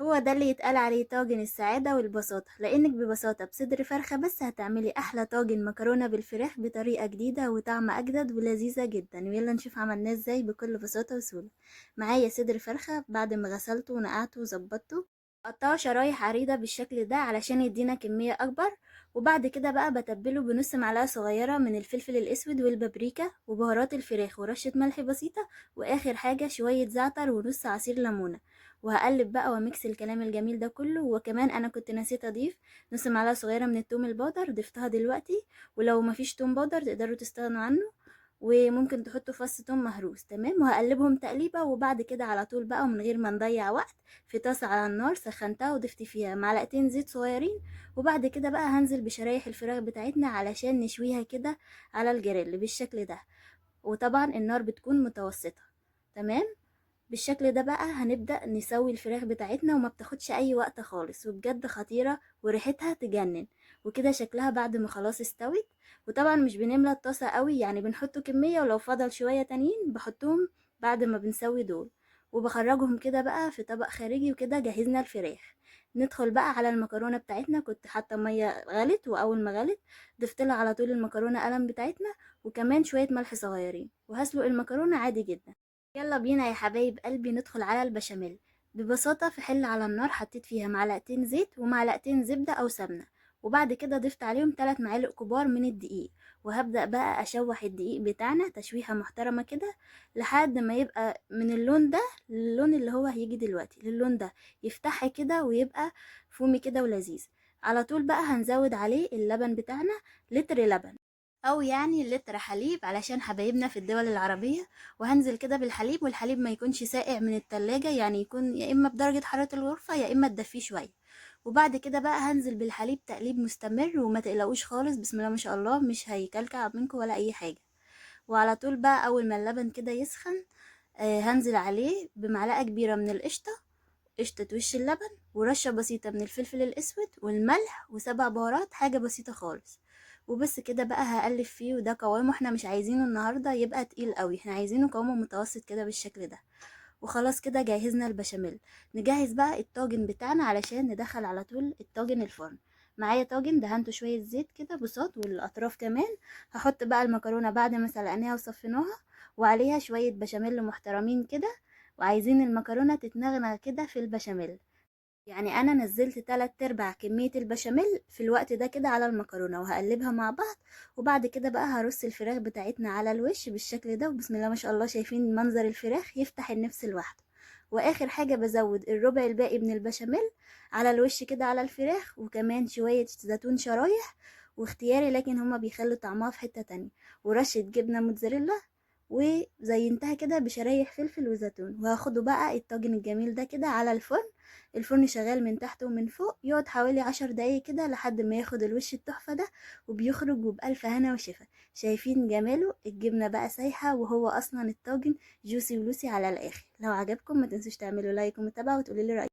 هو ده اللي يتقال عليه طاجن السعادة والبساطة، لانك ببساطة بصدر فرخة بس هتعملي احلى طاجن مكرونة بالفراخ بطريقة جديدة وطعم اجدد ولذيذة جدا. ويلا نشوف عملناه ازاي بكل بساطة وسهولة. معايا صدر فرخة بعد ما غسلته ونقعته وظبطته، قطعه شرايح عريضة بالشكل ده علشان يدينا كمية اكبر. وبعد كده بقى بتبله بنص معلقة صغيرة من الفلفل الاسود والبابريكا وبهارات الفراخ ورشة ملح بسيطة، واخر حاجة شوية زعتر ونص عصير ليمونة. وهقلب بقى وميكس الكلام الجميل ده كله. وكمان انا كنت نسيت اضيف نص معلقه صغيره من التوم البودر، ضفتها دلوقتي. ولو مفيش توم بودر تقدروا تستغنوا عنه، وممكن تحطوا فص توم مهروس. تمام، وهقلبهم تقليبه. وبعد كده على طول بقى ومن غير ما نضيع وقت، في طاسه على النار سخنتها وضفت فيها معلقتين زيت صغيرين. وبعد كده بقى هنزل بشرايح الفراخ بتاعتنا علشان نشويها كده على الجريل بالشكل ده. وطبعا النار بتكون متوسطه. تمام. بالشكل ده بقى هنبدأ نسوي الفراخ بتاعتنا وما بتاخدش اي وقت خالص، وبجد خطيرة وريحتها تجنن. وكده شكلها بعد ما خلاص استوت. وطبعا مش بنملى الطاسة قوي، يعني بنحط كمية ولو فضل شوية تانيين بحطهم بعد ما بنسوي دول. وبخرجهم كده بقى في طبق خارجي. وكده جهزنا الفراخ. ندخل بقى على المكرونة بتاعتنا. كنت حاطة مية غلت، واول ما غلت ضفت لها على طول المكرونة قلم بتاعتنا، وكمان شوية ملح صغيرين. وهسلق المكرونة عادي جدا. يلا بينا يا حبايب قلبي ندخل على البشاميل. ببساطة في حلة على النار حطيت فيها معلقتين زيت ومعلقتين زبدة أو سمنة. وبعد كده ضفت عليهم 3 معالق كبار من الدقيق. وهبدأ بقى أشوح الدقيق بتاعنا تشويحة محترمة كده لحد ما يبقى من اللون ده للون اللي هو هيجي دلوقتي للون ده، يفتح كده ويبقى فومي كده ولذيذ. على طول بقى هنزود عليه اللبن بتاعنا، لتر لبن او يعني لتر حليب علشان حبايبنا في الدول العربية. وهنزل كده بالحليب، والحليب ما يكونش ساقع من التلاجة، يعني يكون يا اما بدرجة حرارة الغرفة يا اما تدفيه شوية. وبعد كده بقى هنزل بالحليب تقليب مستمر، وما تقلقوش خالص، بسم الله ما شاء الله مش هيكلكع منكم ولا اي حاجة. وعلى طول بقى اول ما اللبن كده يسخن، هنزل عليه بمعلقة كبيرة من القشطة، قشطة وش اللبن، ورشة بسيطة من الفلفل الأسود والملح وسبع بهارات، حاجة بسيطة خالص. وبس كده بقى هقلب فيه. وده قوامه احنا مش عايزينه النهاردة يبقى تقيل قوي، احنا عايزينه قوامه متوسط كده بالشكل ده. وخلاص كده جهزنا البشاميل. نجهز بقى الطاجن بتاعنا علشان ندخل على طول الطاجن الفرن. معايا طاجن دهنته شوية زيت كده بساط والأطراف كمان. هحط بقى المكرونة بعد ما سلقناها وصفيناها، وعليها شوية بشاميل محترمين كده. وعايزين المكرونة تتنغنغ كده في البشاميل، يعني انا نزلت 3/4 كمية البشاميل في الوقت ده كده على المكرونة وهقلبها مع بعض. وبعد كده بقى هرص الفراخ بتاعتنا على الوش بالشكل ده، وبسم الله ما شاء الله شايفين منظر الفراخ يفتح النفس لوحده. واخر حاجة بزود الربع الباقي من البشاميل على الوش كده على الفراخ، وكمان شوية زيتون شرايح واختياري لكن هما بيخلوا طعمها في حتة تانية، ورشة جبنة موتزاريلا. وزينتها كده بشرايح فلفل وزيتون. وهاخده بقى الطاجن الجميل ده كده على الفرن. الفرن شغال من تحت ومن فوق، يقعد حوالي 10 دقايق كده لحد ما ياخد الوش التحفة ده. وبيخرج وبألف هنا وشفا. شايفين جماله؟ الجبنة بقى سايحة، وهو أصلا الطاجن جوسي ولوسي على الآخر. لو عجبكم ما تنسوش تعملوا لايك ومتابعة وتقولوا لي رأيكم.